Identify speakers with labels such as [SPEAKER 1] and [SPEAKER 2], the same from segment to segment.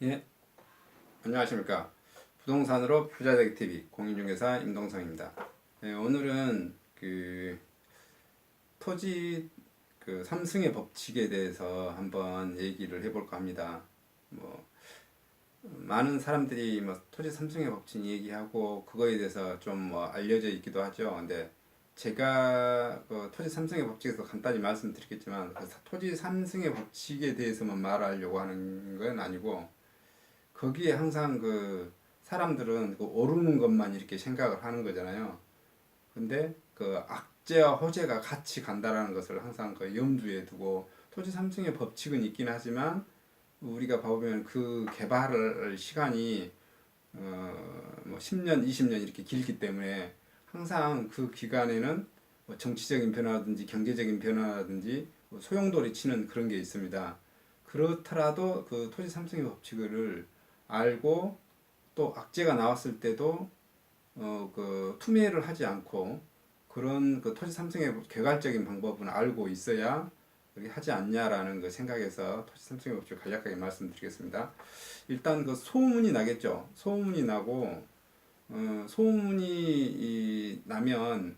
[SPEAKER 1] 예, 안녕하십니까. 부동산으로 부자 되기 TV 공인중개사 임동성입니다. 예, 오늘은 토지 삼승의 법칙에 대해서 한번 얘기를 해볼까 합니다. 뭐 많은 사람들이 뭐 토지 삼승의 법칙 얘기하고 그거에 대해서 좀 뭐 알려져 있기도 하죠. 근데 제가 토지 삼승의 법칙에서 간단히 말씀드리겠지만 토지 삼승의 법칙에 대해서만 말하려고 하는 건 아니고 거기에 항상 사람들은 오르는 것만 이렇게 생각을 하는 거잖아요. 근데 악재와 호재가 같이 간다라는 것을 항상 염두에 두고 토지 삼층의 법칙은 있긴 하지만 우리가 보면 그 개발을 시간이 뭐 10년, 20년 이렇게 길기 때문에 항상 그 기간에는 뭐 정치적인 변화라든지 경제적인 변화라든지 뭐 소용돌이 치는 그런 게 있습니다. 그렇더라도 그 토지 삼층의 법칙을 알고 또 악재가 나왔을 때도 투매를 하지 않고 그런 토지 삼성의 개괄적인 방법은 알고 있어야 그렇게 하지 않냐라는 그 생각에서 토지 삼성의 법칙을 간략하게 말씀드리겠습니다. 일단 소문이 나겠죠. 소문이 나고 소문이 나면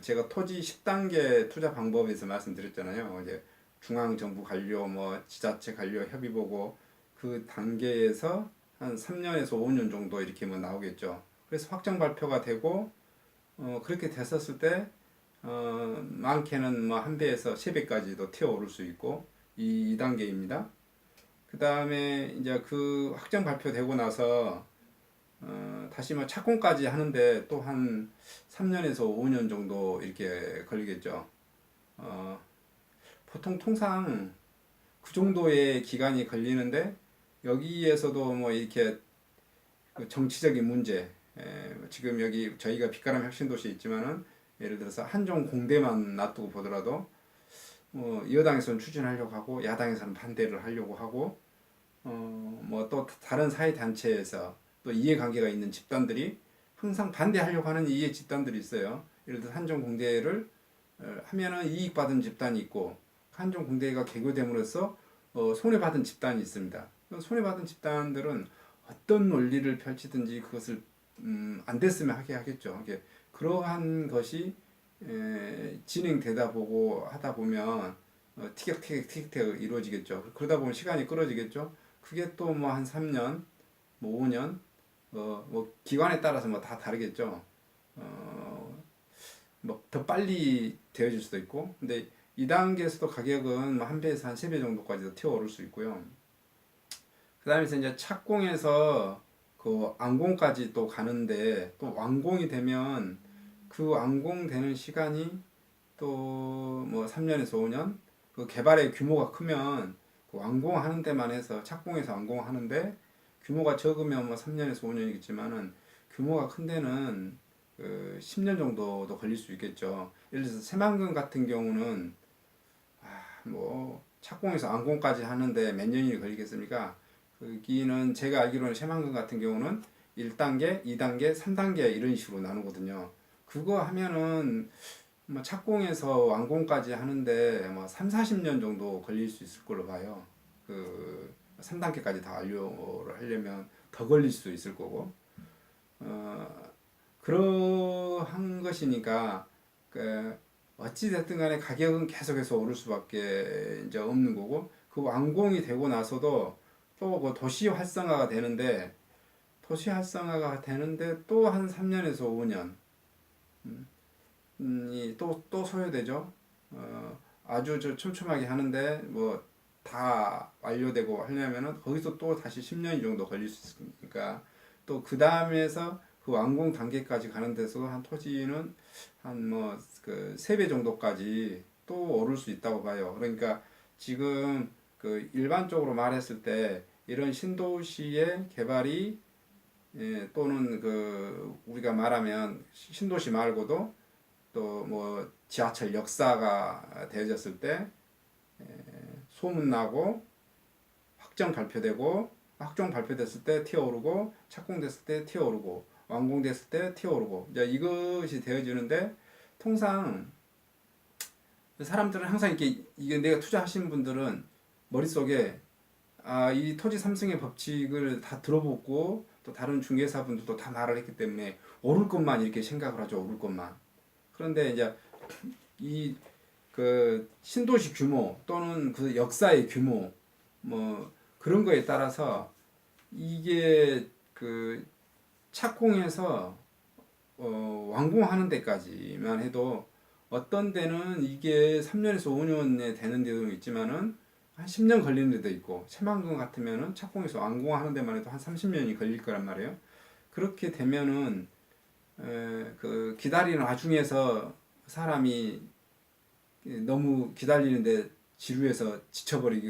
[SPEAKER 1] 제가 토지 10단계 투자 방법에서 말씀드렸잖아요. 이제 중앙정부 관료, 뭐 지자체 관료 협의 보고 그 단계에서 한 3년에서 5년 정도 이렇게 뭐 나오겠죠. 그래서 확정 발표가 되고 그렇게 됐었을 때 많게는 뭐 한 배에서 세 배까지도 튀어오를 수 있고 이 2단계입니다. 그 다음에 이제 그 확정 발표되고 나서 다시 뭐 착공까지 하는데 또 한 3년에서 5년 정도 이렇게 걸리겠죠. 어, 보통 통상 그 정도의 기간이 걸리는데 여기에서도 뭐 이렇게 정치적인 문제, 지금 여기 저희가 빛가람 혁신도시에 있지만은 예를 들어서 한종 공대만 놔두고 보더라도 여당에서는 추진하려고 하고 야당에서는 반대를 하려고 하고 뭐 또 다른 사회 단체에서 또 이해관계가 있는 집단들이 항상 반대하려고 하는 이해 집단들이 있어요. 예를 들어 한종 공대를 하면은 이익 받은 집단이 있고 한종 공대가 개교됨으로써 손해받은 집단이 있습니다. 손해받은 집단들은 어떤 논리를 펼치든지 그것을 안 됐으면 하게 하겠죠. 그러한 것이 진행되다 보고 하다 보면 티격태격 이루어지겠죠. 그러다 보면 시간이 끌어지겠죠. 그게 또 뭐 한 3년, 뭐 5년, 뭐 기관에 따라서 뭐 다 다르겠죠. 뭐 더 빨리 되어질 수도 있고, 근데 2단계에서도 가격은 뭐한 배에서 한 3배 정도까지도 튀어오를 수 있고요. 그 다음에 이제 착공해서 그 완공까지 또 가는데 또 완공이 되면 그 완공되는 시간이 또 뭐 3년에서 5년 그 개발의 규모가 크면 그 완공하는 데만 해서 착공해서 완공하는데 규모가 적으면 뭐 3년에서 5년이겠지만은 규모가 큰 데는 10년 정도도 걸릴 수 있겠죠. 예를 들어서 새만금 같은 경우는 뭐 착공해서 완공까지 하는데 몇 년이 걸리겠습니까? 거기는 제가 알기로는 새만금 같은 경우는 1단계, 2단계, 3단계 이런 식으로 나누거든요. 그거 하면은 뭐 착공해서 완공까지 하는데 뭐 3, 40년 정도 걸릴 수 있을 걸로 봐요. 3단계까지 다 완료를 하려면 더 걸릴 수도 있을 거고. 그러한 것이니까 어찌 됐든 간에 가격은 계속해서 오를 수밖에 이제 없는 거고 그 완공이 되고 나서도 또 그 도시 활성화가 되는데 또 한 3년에서 5년 또 소요되죠. 아주 촘촘하게 하는데 뭐 다 완료되고 하려면은 거기서 또 다시 10년 정도 걸릴 수 있으니까 또 그 다음에서 그 완공 단계까지 가는 데서 한 토지는 한 뭐 그 3배 정도까지 또 오를 수 있다고 봐요. 그러니까 지금 일반적으로 말했을 때 이런 신도시의 개발이 또는 우리가 말하면 신도시 말고도 또 뭐 지하철 역사가 되어졌을 때 소문나고 확정 발표됐을 때 튀어오르고 착공됐을 때 튀어오르고 완공됐을 때 튀어오르고 이제 이것이 되어지는데 통상 사람들은 항상 이게 내가 투자하신 분들은 머릿속에 이 토지 삼성의 법칙을 다 들어보고 또 다른 중개사분들도 다 말을 했기 때문에 오를 것만 이렇게 생각을 하죠. 오를 것만. 그런데 이제 이 그 신도시 규모 또는 그 역사의 규모 뭐 그런 거에 따라서 이게 그 착공해서 완공하는 데까지만 해도 어떤 데는 이게 3년에서 5년에 되는 데도 있지만은 한 10년 걸리는 데도 있고 새만금 같으면은 착공해서 완공하는 데만 해도 한 30년이 걸릴 거란 말이에요. 그렇게 되면은 그 기다리는 와중에서 사람이 너무 기다리는데 지루해서 지쳐버릴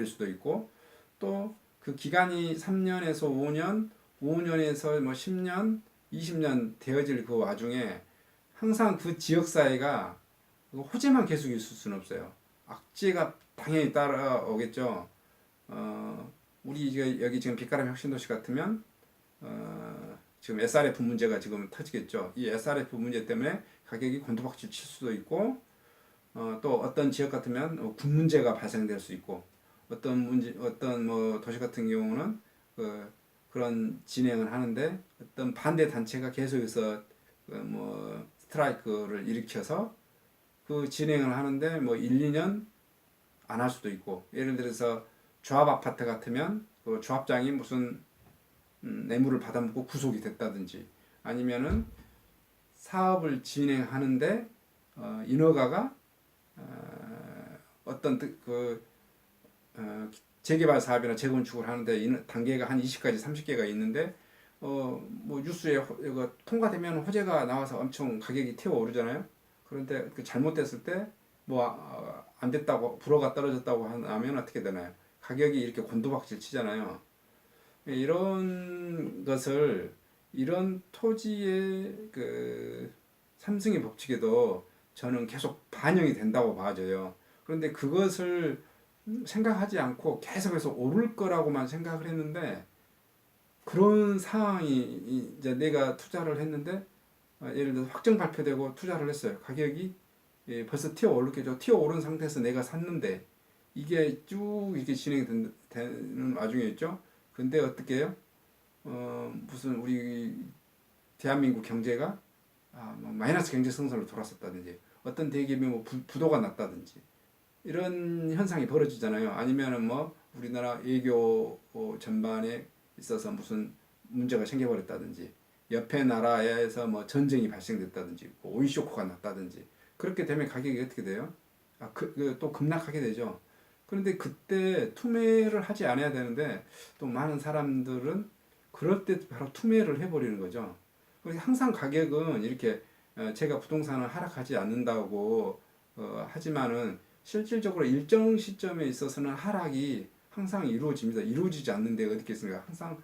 [SPEAKER 1] 수도 있고 또 그 기간이 3년에서 5년, 5년에서 뭐 10년, 20년 되어질 그 와중에 항상 그 지역 사회가 호재만 계속 있을 수는 없어요. 악재가 당연히 따라오겠죠. 우리 여기 지금 빛가람 혁신도시 같으면 지금 SRF 문제가 지금 터지겠죠. 이 SRF 문제 때문에 가격이 곤두박질 칠 수도 있고 또 어떤 지역 같으면 군 문제가 발생될 수 있고 어떤 뭐 도시 같은 경우는 그런 진행을 하는데 어떤 반대 단체가 계속해서 뭐 스트라이크를 일으켜서 그 진행을 하는데 뭐 1, 2년 안 할 수도 있고 예를 들어서 조합 아파트 같으면 그 조합장이 무슨 뇌물을 받아먹고 구속이 됐다든지 아니면은 사업을 진행하는데 인허가가 어떤 재개발 사업이나 재건축을 하는데 단계가 한 20가지 30개가 있는데 뭐 뉴스에 이거 통과되면 호재가 나와서 엄청 가격이 튀어 오르잖아요. 그런데 그 잘못됐을 때 뭐 안 됐다고 불허가 떨어졌다고 하면 어떻게 되나요? 가격이 이렇게 곤두박질 치잖아요. 이런 것을 이런 토지의 그 삼승의 법칙에도 저는 계속 반영이 된다고 봐져요. 그런데 그것을 생각하지 않고 계속해서 오를 거라고만 생각을 했는데 그런 상황이 이제 내가 투자를 했는데 예를 들어 확정 발표되고 투자를 했어요. 가격이 벌써 튀어 오르겠죠. 튀어 오른 상태에서 내가 샀는데 이게 쭉 이렇게 진행되는 와중에 있죠. 근데 어떻게 해요? 무슨 우리 대한민국 경제가 뭐 마이너스 경제 성장으로 돌아섰다든지 어떤 대기업이 뭐 부도가 났다든지 이런 현상이 벌어지잖아요. 아니면은 뭐 우리나라 외교 전반에 있어서 무슨 문제가 생겨버렸다든지 옆에 나라에서 뭐 전쟁이 발생됐다든지 뭐 오일 쇼크가 났다든지 그렇게 되면 가격이 어떻게 돼요? 또 급락하게 되죠. 그런데 그때 투매를 하지 않아야 되는데 또 많은 사람들은 그럴 때 바로 투매를 해버리는 거죠. 항상 가격은 이렇게 제가 부동산을 하락하지 않는다고 하지만은 실질적으로 일정 시점에 있어서는 하락이 항상 이루어집니다. 이루어지지 않는데 어디 있겠습니까? 항상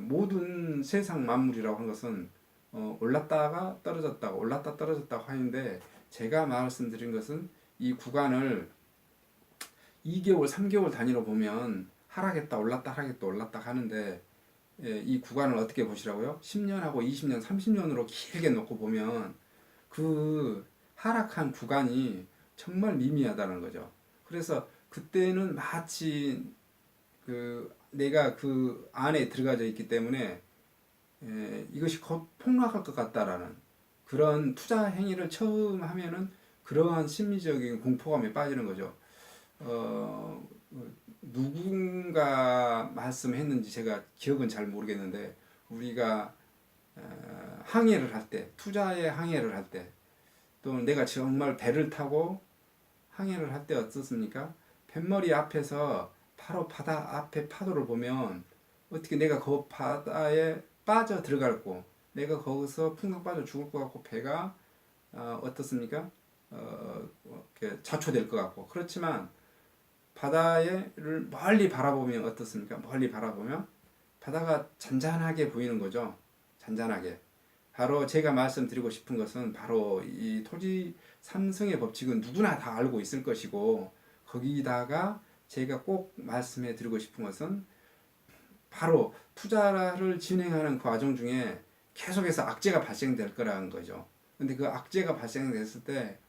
[SPEAKER 1] 모든 세상 만물이라고 하는 것은 올랐다가 떨어졌다가 올랐다 떨어졌다고 하는데 제가 말씀드린 것은 이 구간을 2개월, 3개월 단위로 보면 하락했다 올랐다 하락했다 올랐다 하는데 이 구간을 어떻게 보시라고요? 10년하고 20년, 30년으로 길게 놓고 보면 그 하락한 구간이 정말 미미하다는 거죠. 그래서 그때는 마치 내가 그 안에 들어가져 있기 때문에 이것이 곧 폭락할 것 같다라는 그런 투자 행위를 처음 하면은 그러한 심리적인 공포감에 빠지는 거죠. 누군가 말씀했는지 제가 기억은 잘 모르겠는데 우리가 항해를 할 때, 투자에 항해를 할 때, 또 내가 정말 배를 타고 항해를 할 때 어떻습니까? 뱃머리 앞에서 바로 바다 앞에 파도를 보면 어떻게 내가 그 바다에 빠져 들어갈 거, 내가 거기서 풍덩 빠져 죽을 것 같고 배가 어떻습니까? 이렇게 자초될 것 같고 그렇지만 바다를 멀리 바라보면 어떻습니까? 멀리 바라보면 바다가 잔잔하게 보이는 거죠. 잔잔하게. 바로 제가 말씀드리고 싶은 것은 바로 이 토지 삼성의 법칙은 누구나 다 알고 있을 것이고 거기다가 제가 꼭 말씀해 드리고 싶은 것은 바로 투자를 진행하는 그 과정 중에 계속해서 악재가 발생될 거라는 거죠. 근데 그 악재가 발생됐을 때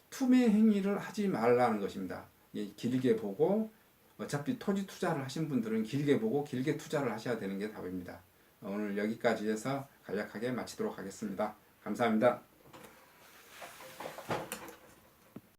[SPEAKER 1] 투매 행위를 하지 말라는 것입니다. 길게 보고 어차피 토지 투자를 하신 분들은 길게 보고 길게 투자를 하셔야 되는 게 답입니다. 오늘 여기까지 해서 간략하게 마치도록 하겠습니다. 감사합니다.